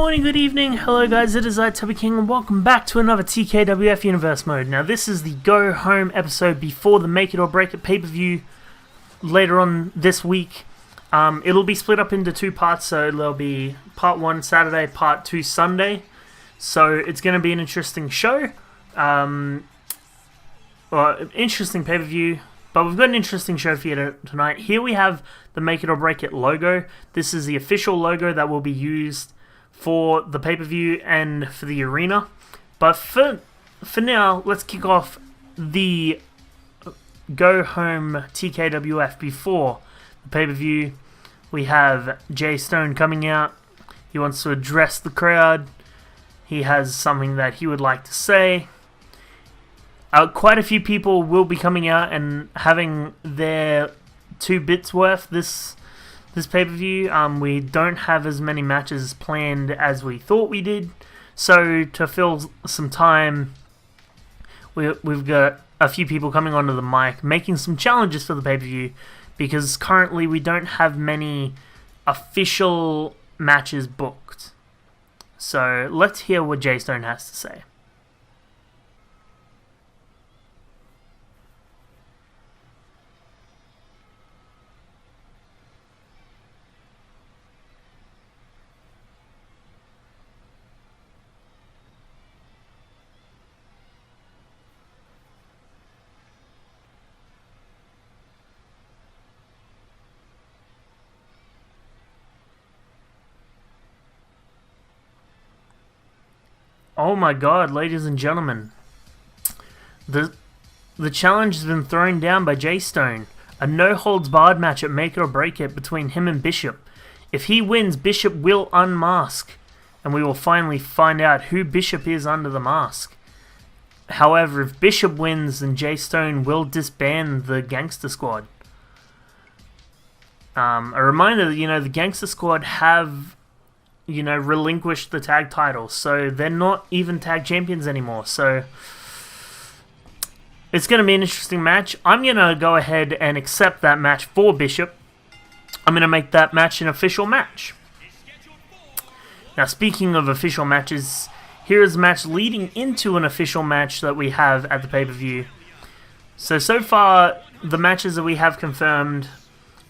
morning, good evening, hello guys, it is I, Tubby King, and welcome back to another TKWF Universe mode. Now this is the Go Home episode before the Make It or Break It pay-per-view later on this week. It'll be split up into two parts, so there'll be part 1 Saturday, part 2 Sunday. So it's going to be an interesting show, or interesting pay-per-view, but we've got an interesting show for you tonight. Here we have the Make It or Break It logo. This is the official logo that will be used for the pay-per-view and for the arena. But for now, let's kick off the Go Home TKWF before the pay-per-view. We have Jay Stone coming out. He wants to address the crowd. He has something that he would like to say. Quite a few people will be coming out and having their 2 bits worth this pay-per-view. We don't have as many matches planned as we thought we did. So to fill some time, we've got a few people coming onto the mic, making some challenges for the pay-per-view, because currently we don't have many official matches booked. So let's hear what Jay Stone has to say. Oh my god, ladies and gentlemen. The challenge has been thrown down by Jay Stone. A no-holds-barred match at Make It or Break It between him and Bishop. If he wins, Bishop will unmask, and we will finally find out who Bishop is under the mask. However, if Bishop wins, then Jay Stone will disband the Gangster Squad. A reminder that, the Gangster Squad have relinquished the tag titles, so they're not even tag champions anymore. So it's going to be an interesting match. I'm going to go ahead and accept that match for Bishop. I'm going to make that match an official match. Now, speaking of official matches, here is a match leading into an official match that we have at the pay-per-view. So far, the matches that we have confirmed,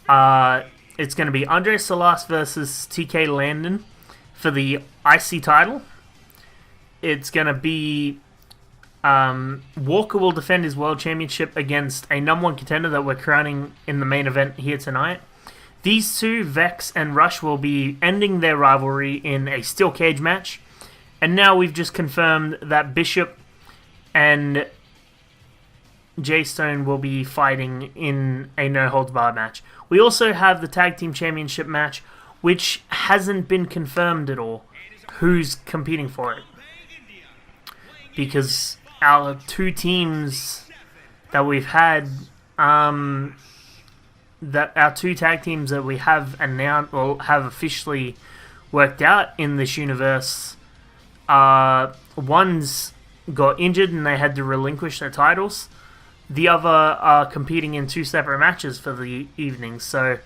it's going to be Andre Salas versus TK Landon for the IC title. It's going to be Walker will defend his World Championship against a #1 contender that we're crowning in the main event here tonight. These two, Vex and Rush, will be ending their rivalry in a steel cage match. And now we've just confirmed that Bishop and Jay Stone will be fighting in a no-holds-barred match. We also have the Tag Team Championship match, which hasn't been confirmed at all who's competing for it. Because our 2 teams that we've had, our 2 tag teams that we have announced, or have officially worked out in this universe, one's got injured and they had to relinquish their titles. The other are competing in 2 separate matches for the evening, so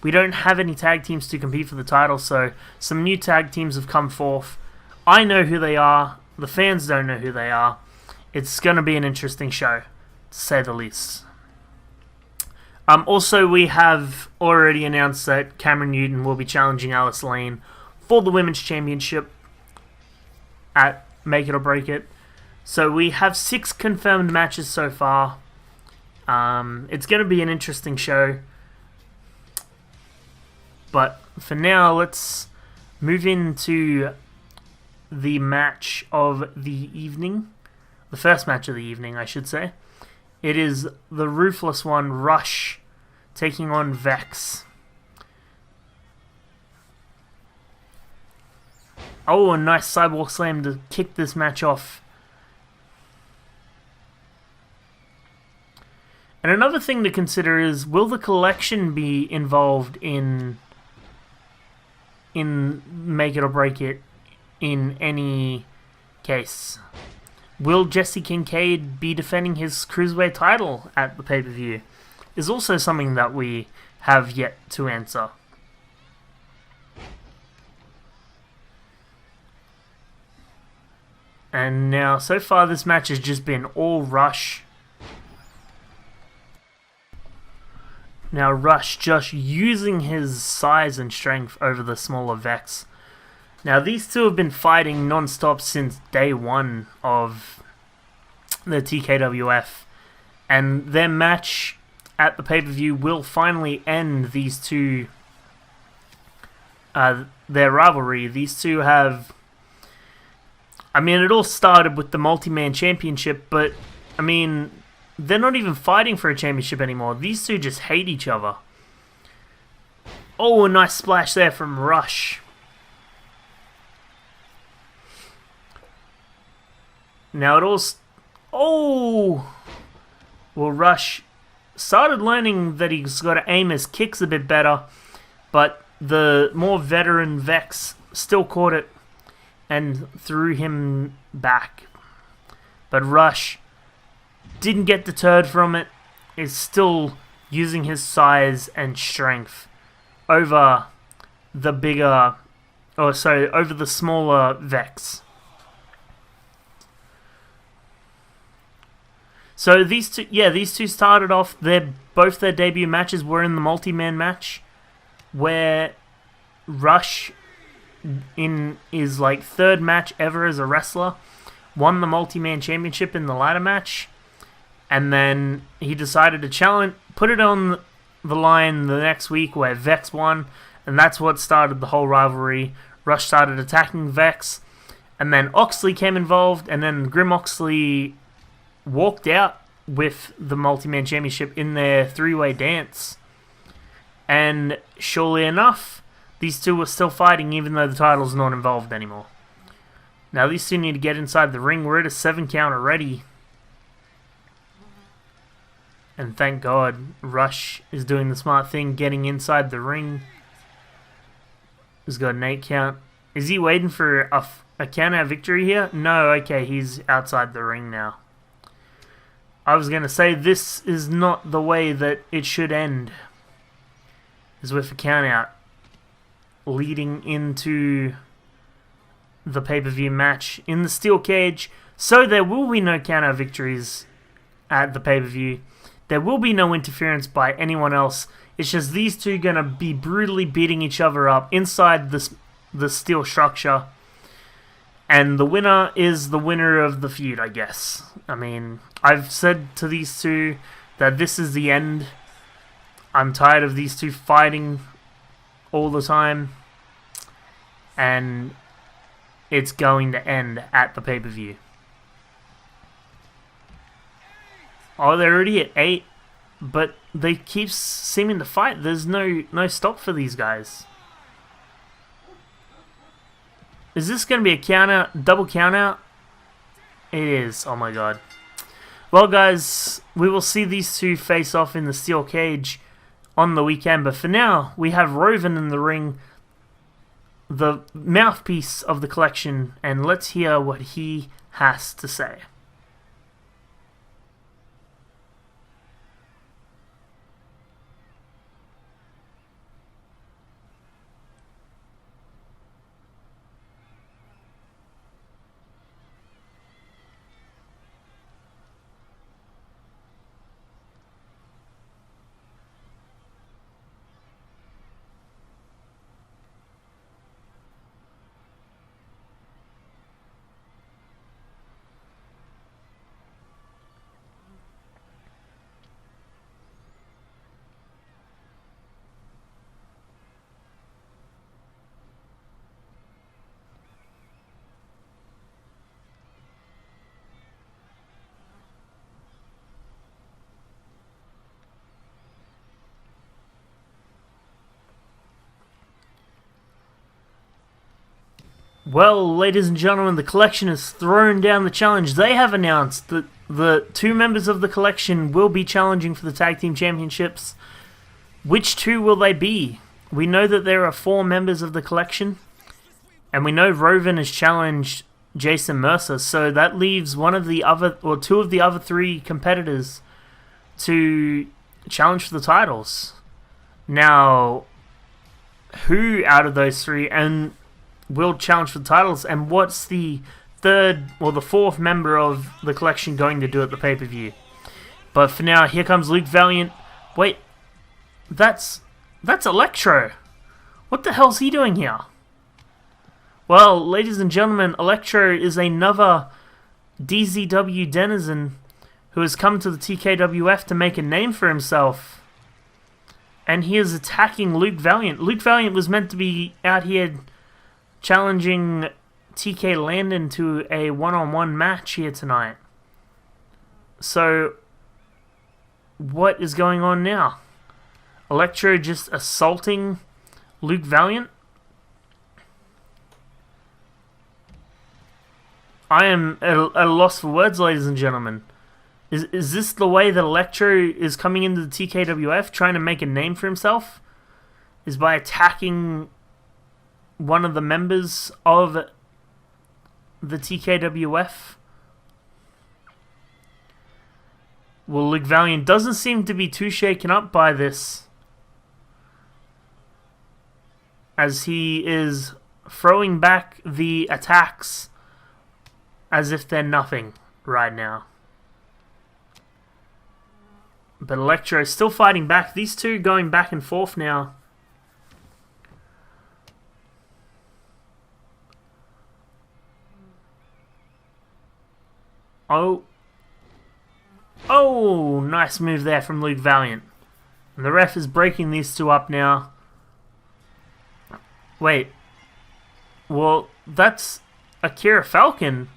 we don't have any tag teams to compete for the title, so some new tag teams have come forth. I know who they are. The fans don't know who they are. It's going to be an interesting show, to say the least. Also, we have already announced that Cameron Newton will be challenging Alice Lane for the Women's Championship at Make It or Break It. So we have 6 confirmed matches so far. It's going to be an interesting show. But for now, let's move into the match of the evening. The first match of the evening, I should say. It is the Ruthless One, Rush, taking on Vex. Oh, a nice sidewalk slam to kick this match off. And another thing to consider is, will the collection be involved in Make It or Break It in any case? Will Jesse Kincaid be defending his Cruiserweight title at the pay-per-view? Is also something that we have yet to answer. And now, so far, this match has just been all Rush. Now, Rush just using his size and strength over the smaller Vex. Now, these two have been fighting non-stop since day one of the TKWF. And their match at the pay-per-view will finally end these two, their rivalry. These two have... I mean, it all started with the multi-man championship, but, I mean, they're not even fighting for a championship anymore. These two just hate each other. Oh, a nice splash there from Rush. Now it all... Oh! Well, Rush started learning that he's got to aim his kicks a bit better, but the more veteran Vex still caught it and threw him back. But Rush didn't get deterred from it. Is still using his size and strength over the bigger... Oh, sorry, over the smaller Vex. So these two started off, both their debut matches were in the multi-man match, where Rush, in his like third match ever as a wrestler, won the multi-man championship in the ladder match, and then he decided to put it on the line the next week where Vex won, and that's what started the whole rivalry. Rush started attacking Vex, and then Oxley came involved, and then Grim Oxley walked out with the multi-man championship in their three-way dance. And surely enough, these two were still fighting even though the title's not involved anymore. Now these two need to get inside the ring. We're at a 7 count already. And thank God Rush is doing the smart thing, getting inside the ring. He's got an 8 count. Is he waiting for a count out victory here? No, okay, he's outside the ring now. I was going to say, this is not the way that it should end. Is with a count out leading into the pay-per-view match in the steel cage. So there will be no count out victories at the pay-per-view. There will be no interference by anyone else. It's just these two going to be brutally beating each other up inside the steel structure. And the winner is the winner of the feud, I guess. I mean, I've said to these two that this is the end. I'm tired of these two fighting all the time. And it's going to end at the pay-per-view. Oh, they're already at 8. But they keep seeming to fight. There's no stop for these guys. Is this going to be a count out, double count out? It is. Oh my god. Well guys, we will see these two face off in the steel cage on the weekend. But for now, we have Roven in the ring, the mouthpiece of the collection. And let's hear what he has to say. Well, ladies and gentlemen, the collection has thrown down the challenge. They have announced that the 2 members of the collection will be challenging for the Tag Team Championships. Which 2 will they be? We know that there are 4 members of the collection, and we know Roven has challenged Jason Mercer, so that leaves one of the other, or 2 of the other 3 competitors to challenge for the titles. Now, who out of those 3 will challenge for the titles, and what's the the fourth member of the collection going to do at the pay-per-view. But for now, here comes Luke Valiant. Wait, that's Electro. What the hell's he doing here? Well, ladies and gentlemen, Electro is another DZW denizen who has come to the TKWF to make a name for himself. And he is attacking Luke Valiant. Luke Valiant was meant to be out here challenging TK Landon to a one-on-one match here tonight. So, what is going on now? Electro just assaulting Luke Valiant? I am at a loss for words, ladies and gentlemen. Is this the way that Electro is coming into the TKWF, trying to make a name for himself? Is by attacking one of the members of the TKWF? Well, Luke Valiant doesn't seem to be too shaken up by this, as he is throwing back the attacks as if they're nothing right now. But Electro is still fighting back. These two going back and forth now. Oh, nice move there from Luke Valiant. And the ref is breaking these two up now. Wait. Well, that's Akira Falcon.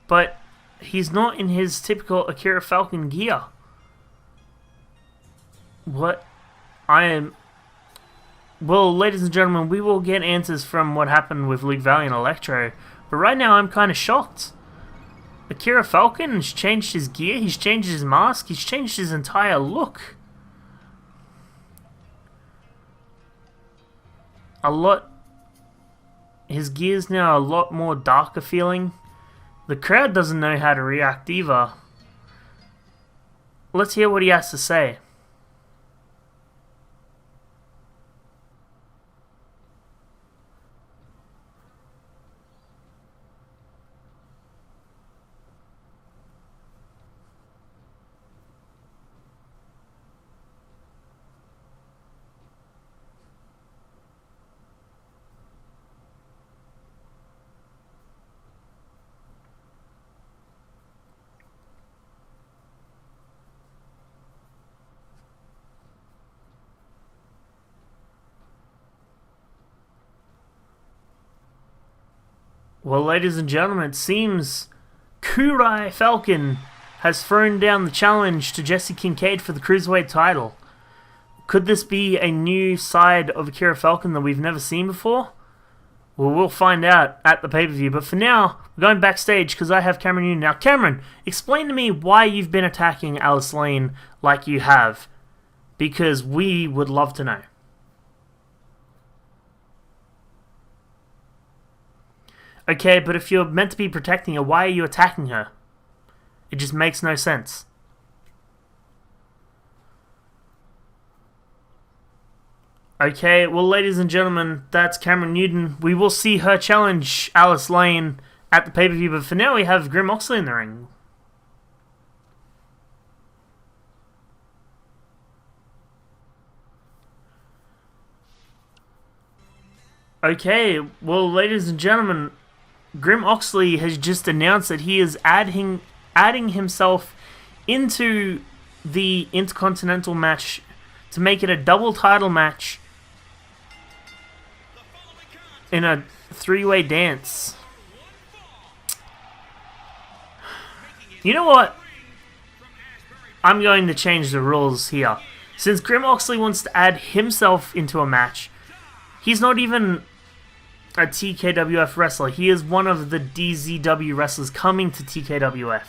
But he's not in his typical Akira Falcon gear. What? Well, ladies and gentlemen, we will get answers from what happened with Luke Valiant and Electro. But right now, I'm kind of shocked. Akira Falcon has changed his gear, he's changed his mask, he's changed his entire look. His gear's now a lot more darker feeling. The crowd doesn't know how to react either. Let's hear what he has to say. Well, ladies and gentlemen, it seems Kurai Falcon has thrown down the challenge to Jesse Kincaid for the Cruiserweight title. Could this be a new side of Akira Falcon that we've never seen before? Well, we'll find out at the pay-per-view. But for now, we're going backstage because I have Cameron Newton. Now, Cameron, explain to me why you've been attacking Alice Lane like you have. Because we would love to know. Okay, but if you're meant to be protecting her, why are you attacking her? It just makes no sense. Okay, well, ladies and gentlemen, that's Cameron Newton. We will see her challenge Alice Lane at the pay-per-view, but for now we have Grim Oxley in the ring. Okay, well, ladies and gentlemen, Grim Oxley has just announced that he is adding himself into the Intercontinental match to make it a double title match in a three-way dance. You know what? I'm going to change the rules here. Since Grim Oxley wants to add himself into a match, he's not even a TKWF wrestler. He is one of the DZW wrestlers coming to TKWF.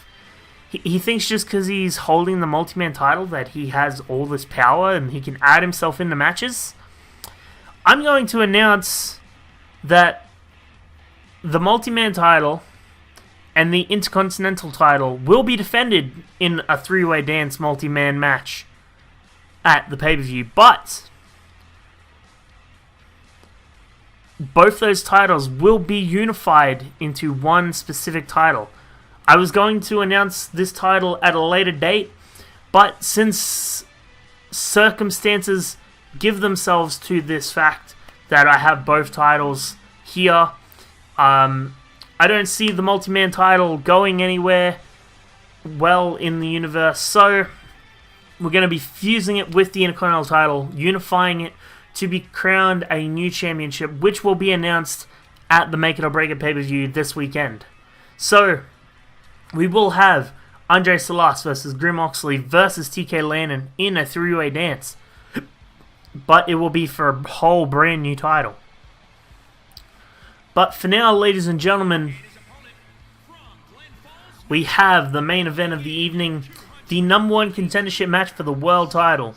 He thinks just because he's holding the multi-man title that he has all this power and he can add himself into matches. I'm going to announce that the multi-man title and the Intercontinental title will be defended in a three-way dance multi-man match at the pay-per-view. But both those titles will be unified into one specific title. I was going to announce this title at a later date, but since circumstances give themselves to this fact that I have both titles here, I don't see the multi-man title going anywhere well in the universe, so we're going to be fusing it with the Intercontinental title, unifying it to be crowned a new championship, which will be announced at the Make It or Break It pay-per-view this weekend. So, we will have Andre Salas versus Grim Oxley versus TK Landon in a three-way dance, but it will be for a whole brand new title. But for now, ladies and gentlemen, we have the main event of the evening, the number one contendership match for the world title.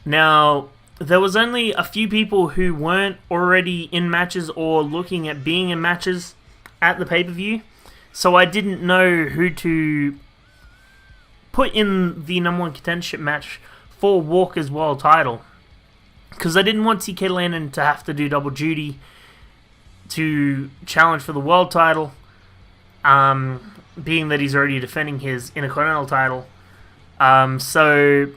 Now, there was only a few people who weren't already in matches or looking at being in matches at the pay-per-view, so I didn't know who to put in the number one contendership match for Walker's world title, because I didn't want TK Landon to have to do double duty to challenge for the world title, being that he's already defending his Intercontinental title. So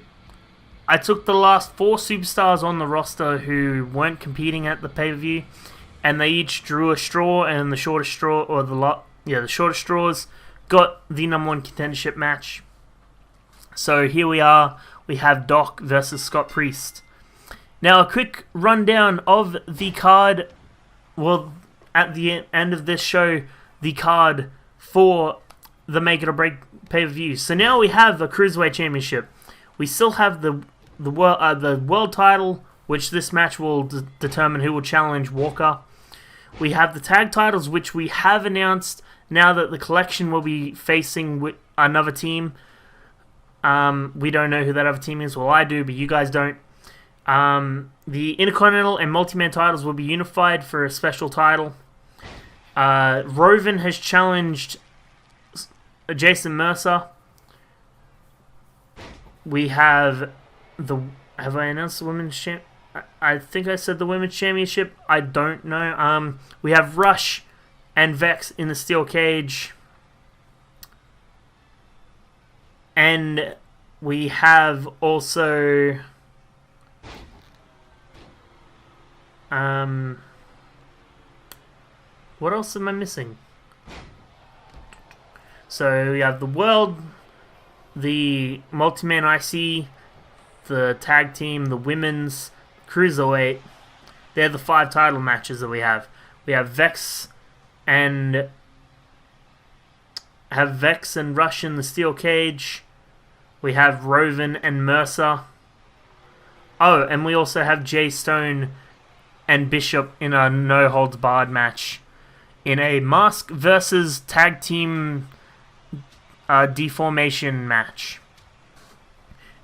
I took the last 4 superstars on the roster who weren't competing at the pay-per-view, and they each drew a straw, and the shortest straw, or the shortest straws, got the number one contendership match. So here we are. We have Doc versus Scott Priest. Now, a quick rundown of the card. Well, at the end of this show, the card for the Make It or Break pay-per-view. So now we have the Cruiserweight Championship. We still have the world title, which this match will determine who will challenge Walker. We have the tag titles, which we have announced now that the Collection will be facing with another team. We don't know who that other team is. Well, I do, but you guys don't. The Intercontinental and Multi-Man titles will be unified for a special title. Roven has challenged Jason Mercer. We have have I announced the Women's Championship? I think I said the Women's Championship. I don't know. We have Rush and Vex in the steel cage. And we have also what else am I missing? So we have the World, the Multi-Man IC, the Tag Team, the Women's, Cruiserweight. They're the 5 title matches that we have. We have Vex and Rush in the steel cage. We have Roven and Mercer. Oh, and we also have Jay Stone and Bishop in a no-holds-barred match in a mask versus tag team deformation match.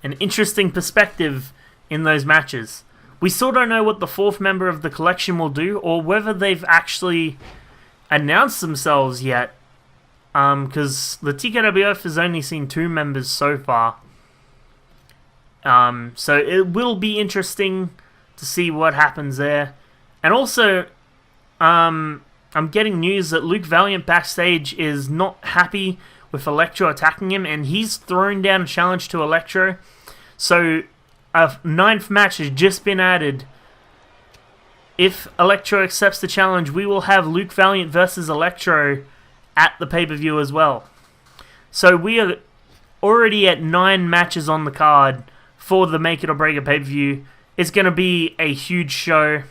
An interesting perspective in those matches. We still don't know what the 4th member of the Collection will do, or whether they've actually announced themselves yet. Because the TKWF has only seen 2 members so far. So it will be interesting to see what happens there. And also, I'm getting news that Luke Valiant backstage is not happy with Electro attacking him, and he's thrown down a challenge to Electro. So a 9th match has just been added. If Electro accepts the challenge, we will have Luke Valiant versus Electro at the pay-per-view as well. So we are already at 9 matches on the card for the Make It or Break It pay-per-view. It's going to be a huge show.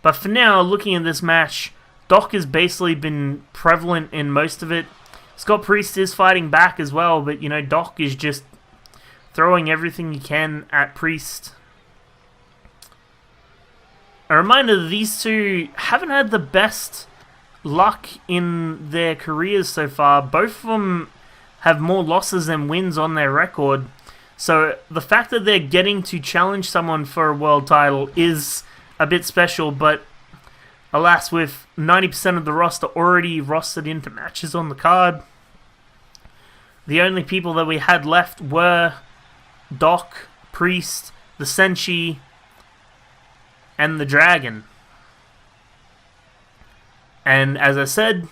But for now, looking at this match, Doc has basically been prevalent in most of it. Scott Priest is fighting back as well, but, Doc is just throwing everything he can at Priest. A reminder that these two haven't had the best luck in their careers so far. Both of them have more losses than wins on their record. So the fact that they're getting to challenge someone for a world title is a bit special, but alas, with 90% of the roster already rostered into matches on the card, the only people that we had left were Doc, Priest, the Senshi, and the Dragon. And as I said,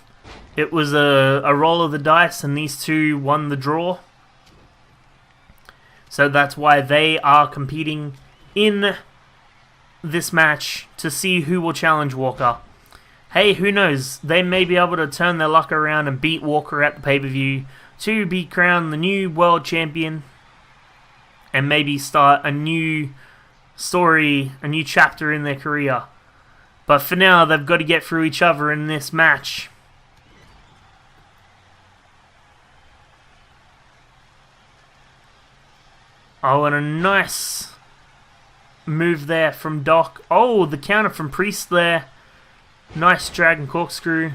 it was a roll of the dice, and these two won the draw. So that's why they are competing in this match to see who will challenge Walker. Hey, who knows? They may be able to turn their luck around and beat Walker at the pay-per-view to be crowned the new world champion and maybe start a new story, a new chapter in their career. But for now, they've got to get through each other in this match. Oh, and a nice move there from Doc. Oh, the counter from Priest there. Nice drag and corkscrew.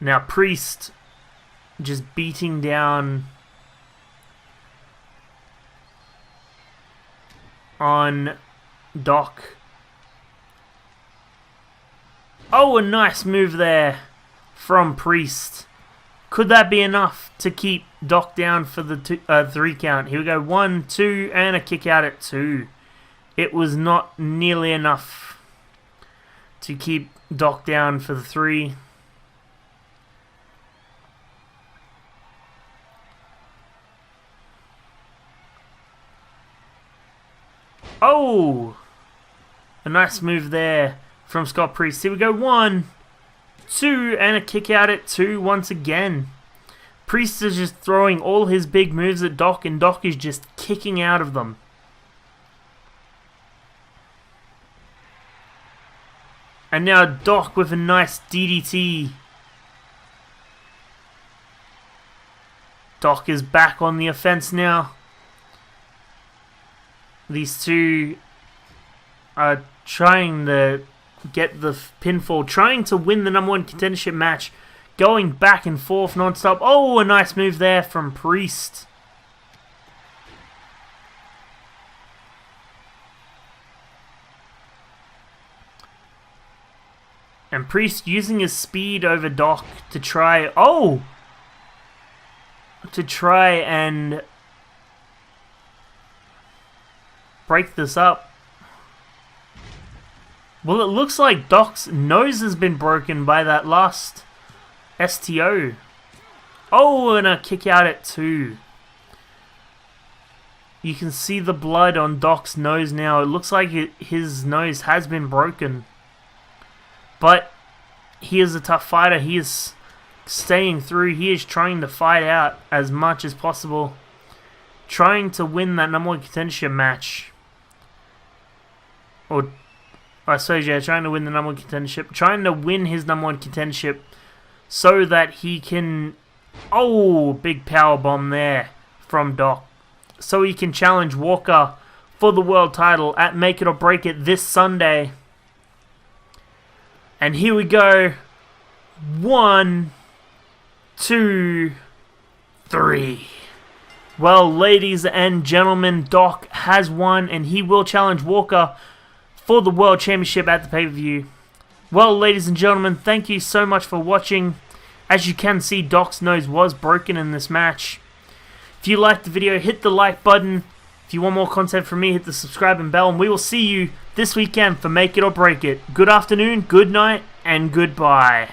Now Priest just beating down on Doc. Oh, a nice move there from Priest. Could that be enough to keep Doc down for the 3 count? Here we go. 1, 2, and a kick out at 2. It was not nearly enough to keep Doc down for the 3. Oh! A nice move there from Scott Priest. Here we go. 1, 2, and a kick out at 2 once again. Priest is just throwing all his big moves at Doc, and Doc is just kicking out of them. And now Doc with a nice DDT. Doc is back on the offense now. These two are trying to get the pinfall, trying to win the #1 contendership match, going back and forth non-stop. Oh, a nice move there from Priest. And Priest using his speed over Doc to try, and break this up. Well, it looks like Doc's nose has been broken by that last STO. Oh, and a kick out at 2. You can see the blood on Doc's nose now. It looks like his nose has been broken. But he is a tough fighter. He is staying through. He is trying to fight out as much as possible. Trying to win that #1 contendership match. Or, I suppose, yeah, trying to win the #1 contendership. Trying to win his #1 contendership so that he can... Oh, big power bomb there from Doc. So he can challenge Walker for the world title at Make It or Break It this Sunday. And here we go. 1, 2, 3. Well, ladies and gentlemen, Doc has won, and he will challenge Walker for the World Championship at the pay-per-view. Well, ladies and gentlemen, thank you so much for watching. As you can see, Doc's nose was broken in this match. If you liked the video, hit the like button. If you want more content from me, hit the subscribe and bell, and we will see you this weekend for Make It or Break It. Good afternoon, good night, and goodbye.